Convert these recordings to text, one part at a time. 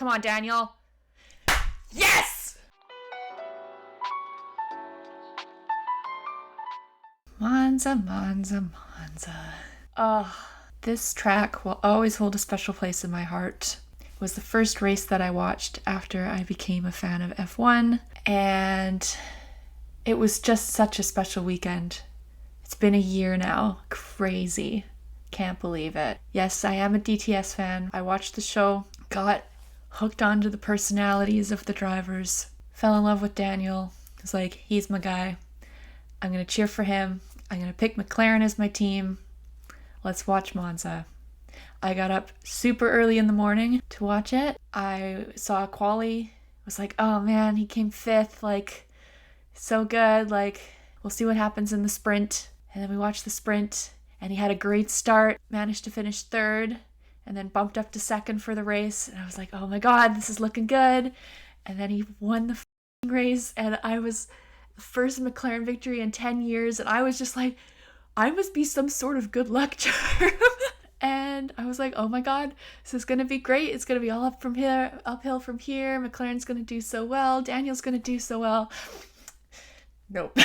Come on, Daniel. Yes! Monza, Monza, Monza. This track will always hold a special place in my heart. It was the first race that I watched after I became a fan of F1, and it was just such a special weekend. It's been a year now. Crazy. Can't believe it. Yes, I am a DTS fan. I watched the show, got hooked onto the personalities of the drivers, fell in love with Daniel. I was like, he's my guy. I'm going to cheer for him. I'm going to pick McLaren as my team. Let's watch Monza. I got up super early in the morning to watch it. I saw Quali. Was like, oh man, he came 5th. Like, so good. Like, we'll see what happens in the sprint. And then we watched the sprint, and he had a great start. Managed to finish 3rd, and then bumped up to 2nd for the race. And I was like, oh my god, this is looking good. And then he won the race, and I was the first McLaren victory in 10 years. And I was just like, I must be some sort of good luck charm. And I was like, oh my god, this is going to be great. It's going to be all uphill from here. McLaren's going to do so well. Daniel's going to do so well. Nope.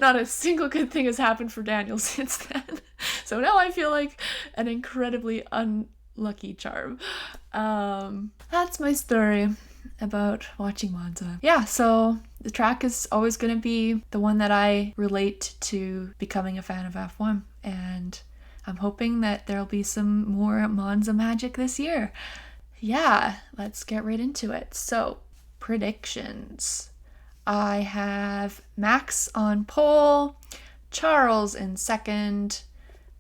Not a single good thing has happened for Daniel since then. So now I feel like an incredibly unlucky charm. That's my story about watching Monza. Yeah, so the track is always going to be the one that I relate to becoming a fan of F1. And I'm hoping that there'll be some more Monza magic this year. Yeah, let's get right into it. So, predictions. I have Max on pole, Charles in 2nd,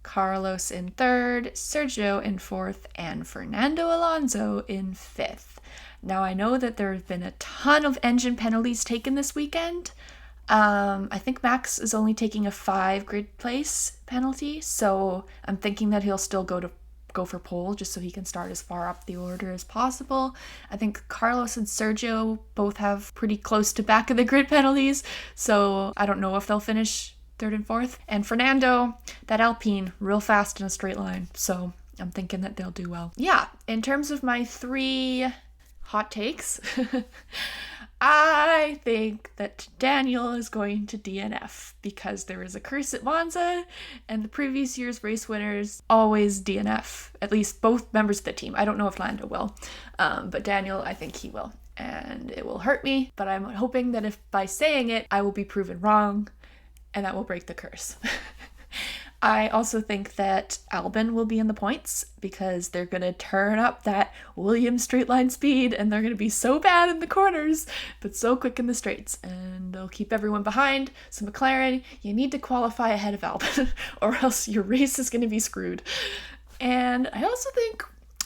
Carlos in 3rd, Sergio in 4th, and Fernando Alonso in 5th. Now, I know that there have been a ton of engine penalties taken this weekend. I think Max is only taking a 5 grid place penalty, so I'm thinking that he'll still go for pole just so he can start as far up the order as possible. I think Carlos and Sergio both have pretty close to back of the grid penalties, so I don't know if they'll finish 3rd and 4th. And Fernando, that Alpine, real fast in a straight line, so I'm thinking that they'll do well. Yeah, in terms of my 3 hot takes, I think that Daniel is going to DNF because there is a curse at Monza, and the previous year's race winners always DNF, at least both members of the team. I don't know if Lando will, but Daniel, I think he will, and it will hurt me, but I'm hoping that if by saying it, I will be proven wrong, and that will break the curse. I also think that Albon will be in the points because they're going to turn up that Williams straight line speed, and they're going to be so bad in the corners, but so quick in the straights, and they'll keep everyone behind. So McLaren, you need to qualify ahead of Albon or else your race is going to be screwed. And I also think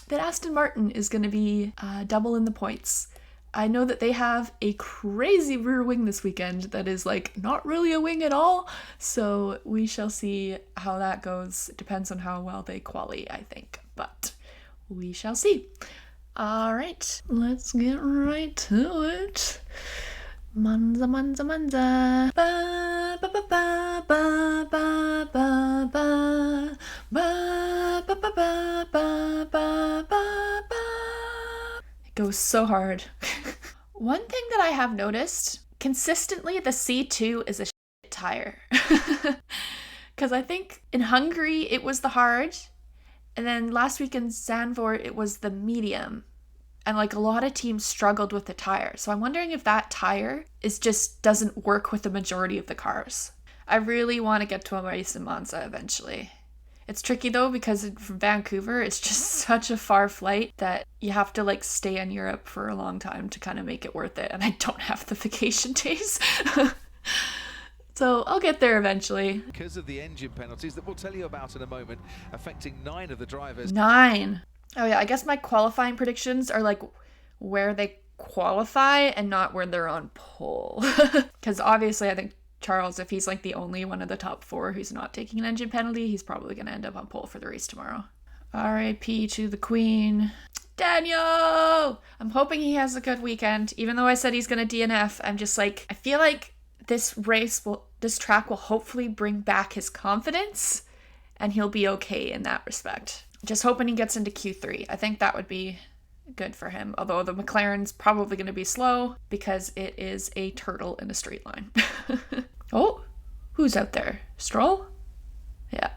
that Aston Martin is going to be double in the points. I know that they have a crazy rear wing this weekend that is like not really a wing at all, so we shall see how that goes. It depends on how well they quali, I think, but we shall see. All right, let's get right to it. Monza, Monza, Monza. Ba ba ba ba ba ba ba ba ba ba ba ba ba ba ba ba. Goes so hard. One thing that I have noticed, consistently the C2 is a shit tire. Because I think in Hungary it was the hard, and then last week in Zandvoort it was the medium. And like a lot of teams struggled with the tire. So I'm wondering if that tire just doesn't work with the majority of the cars. I really want to get to a race in Monza eventually. It's tricky though because from Vancouver it's just such a far flight that you have to like stay in Europe for a long time to kind of make it worth it, and I don't have the vacation days. So I'll get there eventually. Because of the engine penalties that we'll tell you about in a moment, affecting 9 of the drivers. 9. Oh yeah, I guess my qualifying predictions are like where they qualify and not where they're on pole. Because obviously I think Charles, if he's like the only one of the top 4 who's not taking an engine penalty, he's probably going to end up on pole for the race tomorrow. R.I.P. to the Queen. Daniel! I'm hoping he has a good weekend. Even though I said he's going to DNF, I'm just like, I feel like this track will hopefully bring back his confidence and he'll be okay in that respect. Just hoping he gets into Q3. I think that would be Good for him. Although the McLaren's probably going to be slow because it is a turtle in a straight line. Oh, who's out there? Stroll? Yeah.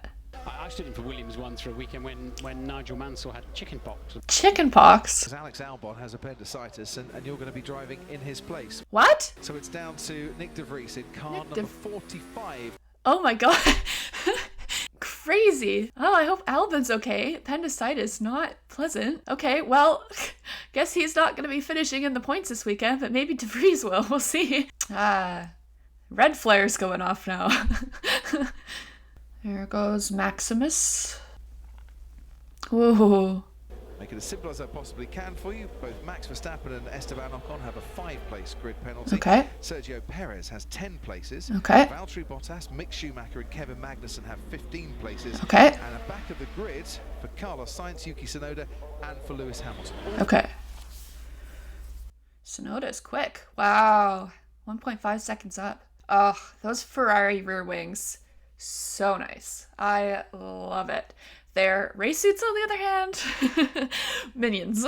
I stood in for Williams once for a weekend when Nigel Mansell had chicken pox. Chicken pox? Alex Albon has appendicitis and you're going to be driving in his place. What? So it's down to Nyck de Vries in car number 45. Oh my god. Crazy. Oh, I hope Albon's okay. Appendicitis, not pleasant. Okay, well, guess he's not going to be finishing in the points this weekend, but maybe De Vries will. We'll see. Red flare's going off now. There goes Maximus. Whoa. Make it as simple as I possibly can for you. Both Max Verstappen and Esteban Ocon have a 5-place grid penalty. Okay. Sergio Perez has 10 places. Okay. Valtteri Bottas, Mick Schumacher and Kevin Magnussen have 15 places. Okay. And a back of the grid for Carlos Sainz, Yuki Tsunoda and for Lewis Hamilton. Okay. Tsunoda's quick. Wow. 1.5 seconds up. Oh, those Ferrari rear wings. So nice. I love it. Their race suits, on the other hand, minions.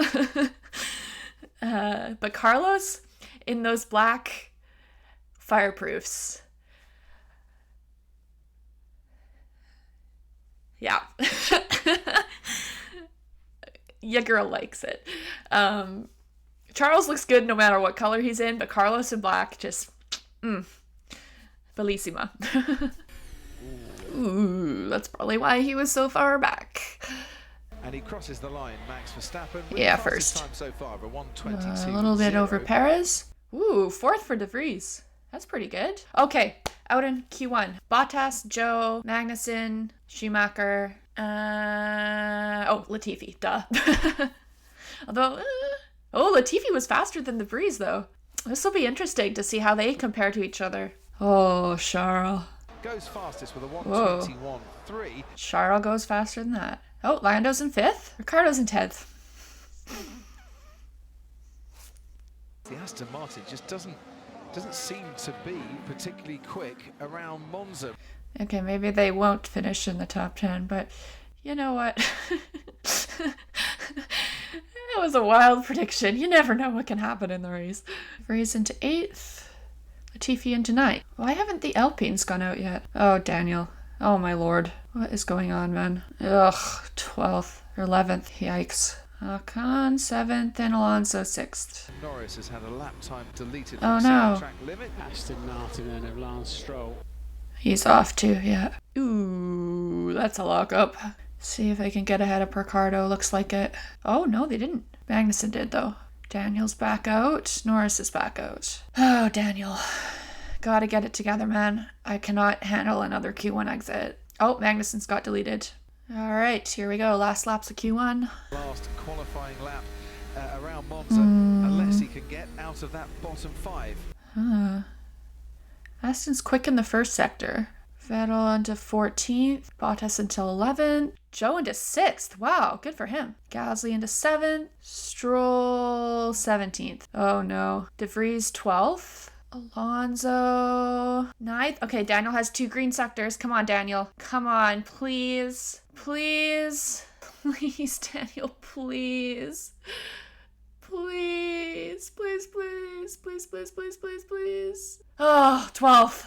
But Carlos in those black fireproofs. Yeah. Your girl likes it. Charles looks good no matter what color he's in, but Carlos in black just, bellissima. Ooh, that's probably why he was so far back. And he crosses the line, Max Verstappen. Yeah, first. Time so far, a 1:22.0. A little bit over Perez. Ooh, 4th for De Vries. That's pretty good. Okay, out in Q1. Bottas, Joe, Magnussen, Schumacher. Latifi, duh. Although, Latifi was faster than De Vries, though. This will be interesting to see how they compare to each other. Oh, Charles. Goes fastest with a 1:21.3. Charles goes faster than that. Oh, Lando's in 5th. Ricciardo's in 10th. The Aston Martin just doesn't seem to be particularly quick around Monza. Okay, maybe they won't finish in the top 10, but you know what? That was a wild prediction. You never know what can happen in the race. Vries into 8th. Latifi into 9th. Why haven't the Alpines gone out yet? Oh, Daniel. Oh, my lord. What is going on, man? Ugh, 12th or 11th. Yikes. Ocon 7th and Alonso 6th. Norris has had a lap time deleted Oh, from no. track limit. Aston Martin and Lance Stroll. He's off too, yeah. Ooh, that's a lockup. See if they can get ahead of Ricciardo. Looks like it. Oh, no, they didn't. Magnussen did, though. Daniel's back out. Norris is back out. Oh, Daniel. Gotta get it together, man. I cannot handle another Q1 exit. Oh, Magnussen's got deleted. All right, here we go. Last lap's of Q1. Last qualifying lap around Monza, unless he can get out of that bottom 5. Aston's quick in the first sector. Vettel into 14th. Bottas until 11th. Joe into 6th. Wow, good for him. Gasly into 7th. Stroll 17th. Oh no. De Vries 12th. Alonso 9th. Okay, Daniel has 2 green sectors. Come on, Daniel. Come on, please. Please. Please, Daniel, please. Please. Please, please. Please, please, please, please, please. Oh, 12th.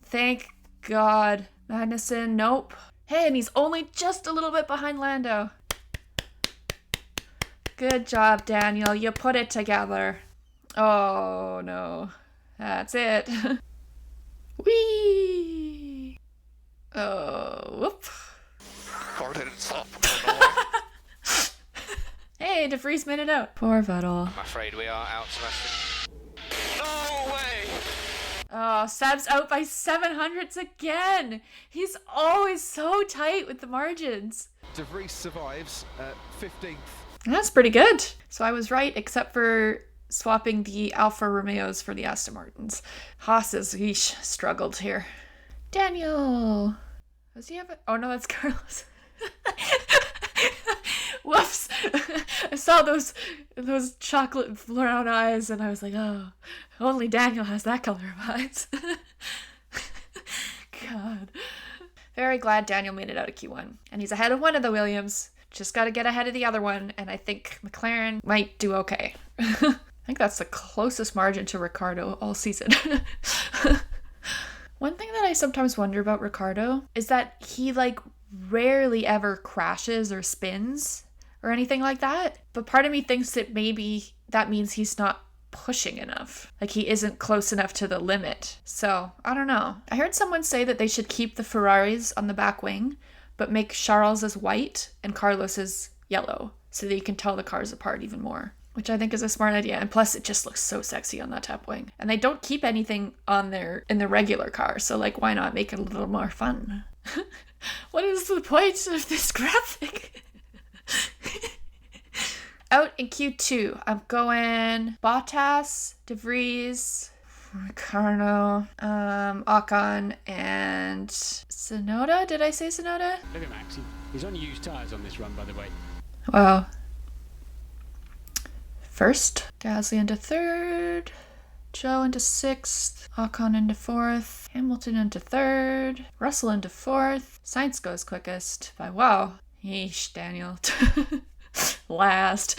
Thank God. Magnussen, nope. Hey, and he's only just a little bit behind Lando. Good job, Daniel. You put it together. Oh, no. That's it. Whee! Oh, whoop. Car didn't stop. Hey, De Vries made it out. Poor Vettel. I'm afraid we are out, Sebastian. No way! Oh, Seb's out by 700s again. He's always so tight with the margins. De Vries survives at 15th. That's pretty good. So I was right, except for swapping the Alfa Romeos for the Aston Martins. Haas's, yeesh, struggled here. Daniel. Does he have it? Oh no, that's Carlos. Whoops. I saw those chocolate brown eyes and I was like, oh, only Daniel has that color of eyes. God. Very glad Daniel made it out of Q1. And he's ahead of one of the Williams. Just got to get ahead of the other one, and I think McLaren might do okay. I think that's the closest margin to Ricciardo all season. One thing that I sometimes wonder about Ricciardo is that he like rarely ever crashes or spins or anything like that. But part of me thinks that maybe that means he's not pushing enough. Like he isn't close enough to the limit. So I don't know. I heard someone say that they should keep the Ferraris on the back wing, but make Charles as white and Carlos as yellow so that you can tell the cars apart even more, which I think is a smart idea. And plus it just looks so sexy on that top wing. And they don't keep anything on there in the regular car. So like, why not make it a little more fun? What is the point of this graphic? Out in Q2, I'm going Bottas, De Vries, Ricciardo, Ocon, and Tsunoda. Did I say Tsunoda? Look at Max. He's on used tyres on this run, by the way. Wow. First, Gasly into third, Joe into sixth, Ocon into fourth, Hamilton into third, Russell into fourth, Sainz goes quickest by wow. Yeesh, Daniel. Last.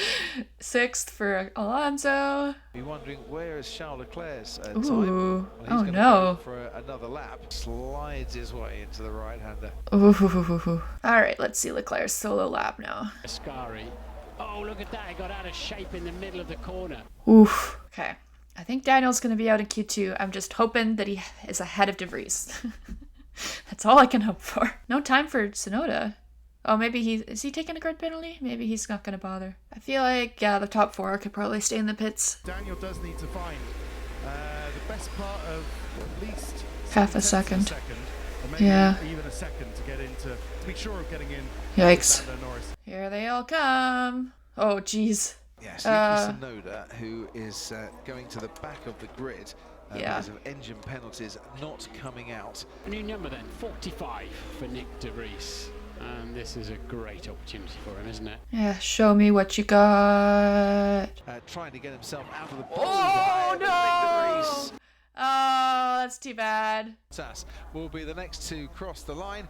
Sixth for Alonso. Be wondering where is Charles Leclerc's time? Ooh. Well, Oh gonna no. go for another lap. Slides his way into the right-hander. Ooh. All right, let's see Leclerc's solo lap now. Ascari. Oh, look at that. He got out of shape in the middle of the corner. Oof. Okay. I think Daniel's going to be out in Q2. I'm just hoping that he is ahead of De Vries. That's all I can hope for. No time for Tsunoda. Oh, maybe is he taking a grid penalty? Maybe he's not going to bother. I feel like, yeah, the top four could probably stay in the pits. Daniel does need to find the best part of at least Half a second. or maybe Yeah. even a second to get into, to be sure of getting in. Yikes. Lando Norris. Here they all come. Oh, jeez. Yes, Yuki Tsunoda, who is going to the back of the grid Yeah. because of engine penalties not coming out. A new number then, 45 for Nyck de Vries. And this is a great opportunity for him, isn't it? Yeah, show me what you got. Trying to get himself out of the pole. Oh, Nyck de Vries. no! Oh, that's too bad. Bottas will be the next to cross the line.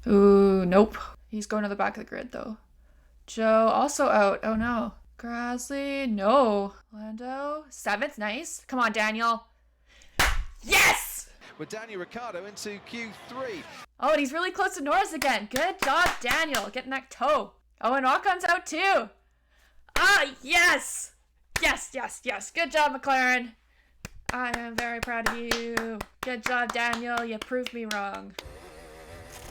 Ooh, nope. He's going to the back of the grid, though. Joe also out. Oh, no. Grassley, no. Lando, seventh, nice. Come on, Daniel. Yes! With Daniel Ricciardo into Q3. Oh, and he's really close to Norris again. Good job, Daniel, getting that toe. Oh, and Ocon's out, too. Ah, yes! Yes. Good job, McLaren. I am very proud of you. Good job, Daniel. You proved me wrong.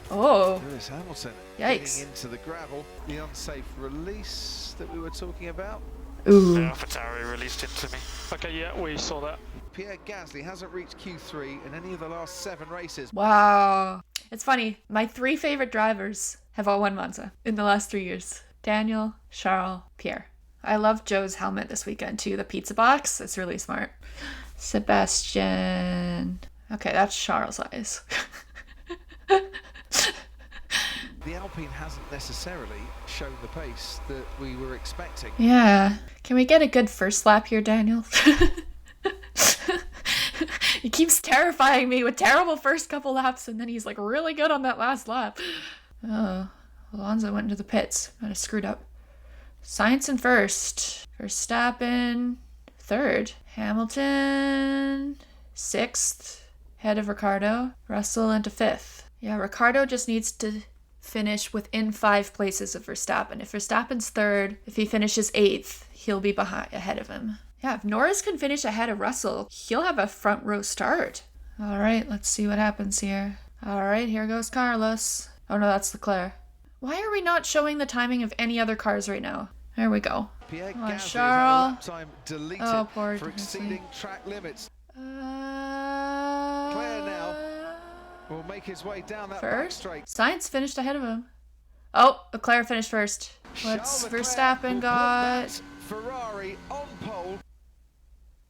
Oh. Lewis Hamilton Yikes. getting into the gravel. The unsafe release that we were talking about. Ooh. AlphaTauri released it to me. Okay, yeah, we saw that. Pierre Gasly hasn't reached Q3 in any of the last 7 races. Wow. It's funny. My 3 favorite drivers have all won Monza in the last 3 years. Daniel, Charles, Pierre. I love Joe's helmet this weekend too. The pizza box. It's really smart. Sebastian. Okay, that's Charles' eyes. The Alpine hasn't necessarily shown the pace that we were expecting. Yeah. Can we get a good first lap here, Daniel? He keeps terrifying me with terrible first couple laps, and then he's like really good on that last lap. Oh, Alonso went into the pits. Might have screwed up. Sainz in first. Verstappen third. Hamilton sixth. Head of Ricciardo. Russell into fifth. Yeah, Ricciardo just needs to finish within 5 places of Verstappen. If Verstappen's third, if he finishes 8th, he'll be ahead of him. Yeah, if Norris can finish ahead of Russell, he'll have a front row start. All right, let's see what happens here. All right, here goes Carlos. Oh no, that's Leclerc. Why are we not showing the timing of any other cars right now? There we go. Pierre Come on, Gasly has had Charles. lap time deleted Oh, poor for Gasly. exceeding track limits. Claire now will make his way down that back first. straight. Sainz finished ahead of him. Oh, Leclerc finished first. What's Charles Leclerc Verstappen will got? put that Ferrari on pole.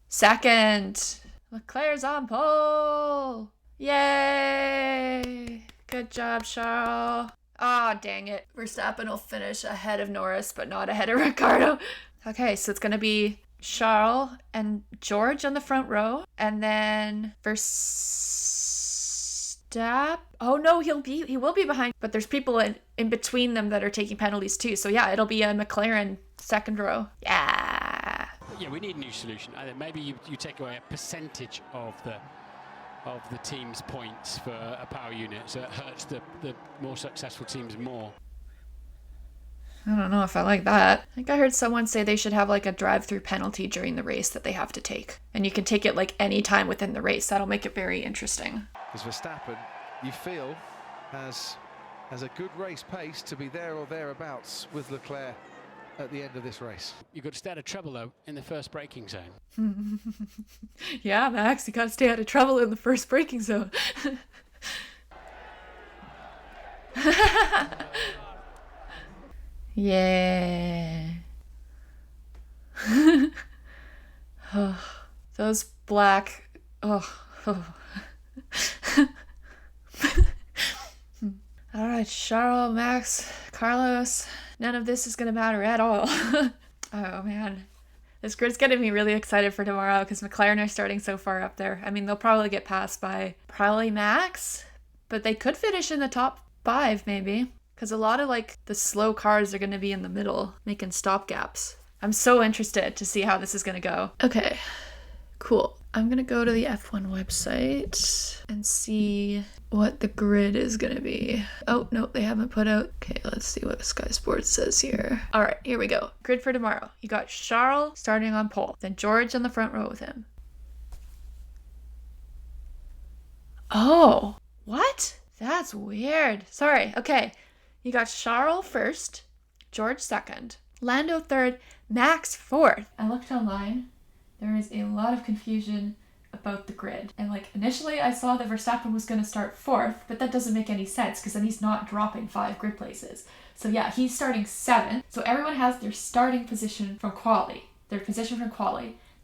Second. Leclerc's on pole. Yay! Good job, Charles. Ah, dang it. Verstappen will finish ahead of Norris, but not ahead of Ricciardo. Okay, so it's going to be Charles and George on the front row, and then Verstappen Verstappen. Oh no, he will be behind, but there's people in between them that are taking penalties too. So yeah, it'll be a McLaren second row. Yeah. Yeah, we need a new solution. Maybe you take away a percentage of the team's points for a power unit, so it hurts the more successful teams more. I don't know if I like that. I think I heard someone say they should have like a drive-through penalty during the race that they have to take. And you can take it like any time within the race. That'll make it very interesting. Because Verstappen, you feel, has a good race pace to be there or thereabouts with Leclerc at the end of this race. You've got to stay out of trouble though in the first braking zone. Yeah, Max, you got to stay out of trouble in the first braking zone. Yeah. Oh, those black. Oh. All right, Charles, Max, Carlos. None of this is going to matter at all. Oh, man. This grid's getting me really excited for tomorrow because McLaren are starting so far up there. I mean, they'll probably get passed by probably Max, but they could finish in the top 5 maybe. Because a lot of like the slow cars are going to be in the middle, making stop gaps. I'm so interested to see how this is going to go. Okay, cool. I'm going to go to the F1 website and see what the grid is going to be. Oh, no, they haven't put out. Okay, let's see what Sky Sports says here. All right, here we go. Grid for tomorrow. You got Charles starting on pole, then George on the front row with him. Oh, what? That's weird. Sorry, okay. You got Charles first, George second, Lando third, Max fourth. I looked online. There is a lot of confusion about the grid. And like initially I saw that Verstappen was going to start fourth, but that doesn't make any sense because then he's not dropping 5 grid places. So yeah, he's starting 7th. So everyone has their starting position from Quali.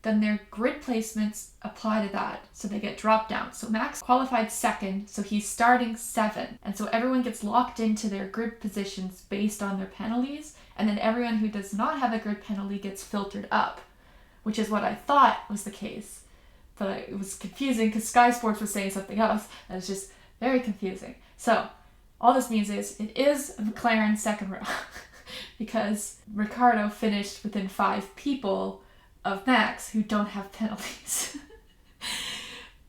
Then their grid placements apply to that, so they get dropped down. So Max qualified 2nd, so he's starting 7th. And so everyone gets locked into their grid positions based on their penalties, and then everyone who does not have a grid penalty gets filtered up, which is what I thought was the case. But it was confusing because Sky Sports was saying something else, and it's just very confusing. So all this means is it is a McLaren second row because Ricciardo finished within 5 people of Max who don't have penalties.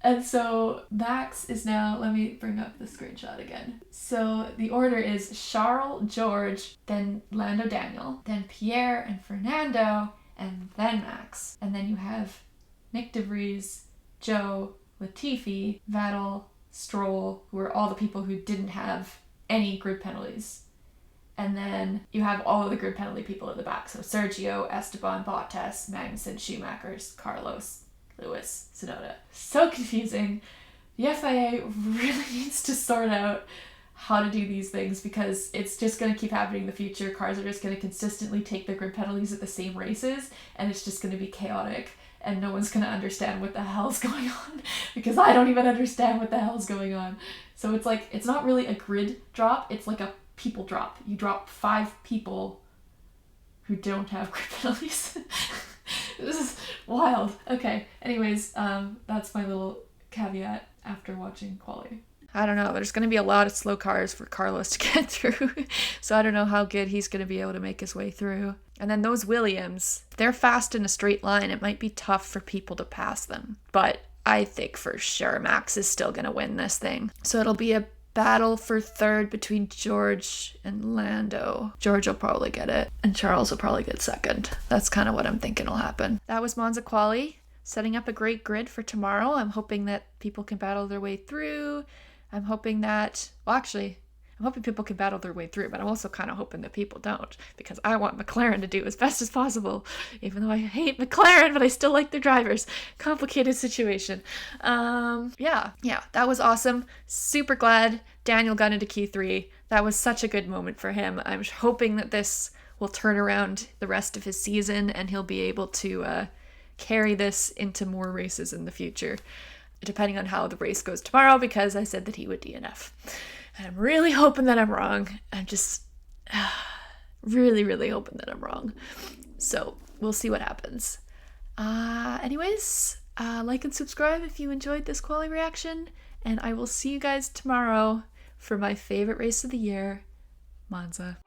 And so Max is now, let me bring up the screenshot again. So the order is Charles, George, then Lando, Daniel, then Pierre and Fernando, and then Max. And then you have Nyck de Vries, Joe, Latifi, Vettel, Stroll, who are all the people who didn't have any grid penalties. And then you have all of the grid penalty people at the back. So Sergio, Esteban, Bottas, Magnussen, Schumacher, Carlos, Lewis, Tsunoda. So confusing. The FIA really needs to sort out how to do these things because it's just going to keep happening in the future. Cars are just going to consistently take their grid penalties at the same races, and it's just going to be chaotic, and no one's going to understand what the hell's going on because I don't even understand what the hell's going on. So it's like, it's not really a grid drop, it's like a people drop. You drop 5 people who don't have grid penalties. This is wild. Okay, anyways, that's my little caveat after watching Quali. I don't know, there's going to be a lot of slow cars for Carlos to get through, so I don't know how good he's going to be able to make his way through. And then those Williams, they're fast in a straight line. It might be tough for people to pass them, but I think for sure Max is still going to win this thing. So it'll be a battle for 3rd between George and Lando. George will probably get it, and Charles will probably get 2nd. That's kind of what I'm thinking will happen. That was Monza Quali, setting up a great grid for tomorrow. I'm hoping that people can battle their way through. I'm hoping that, well, actually, I'm hoping people can battle their way through, but I'm also kind of hoping that people don't, because I want McLaren to do as best as possible, even though I hate McLaren, but I still like their drivers. Complicated situation. Yeah, that was awesome. Super glad Daniel got into Q3. That was such a good moment for him. I'm hoping that this will turn around the rest of his season and he'll be able to carry this into more races in the future, depending on how the race goes tomorrow, because I said that he would DNF. And I'm really hoping that I'm wrong. I'm just really, really hoping that I'm wrong. So we'll see what happens. Anyways, like and subscribe if you enjoyed this Quali reaction. And I will see you guys tomorrow for my favorite race of the year, Monza.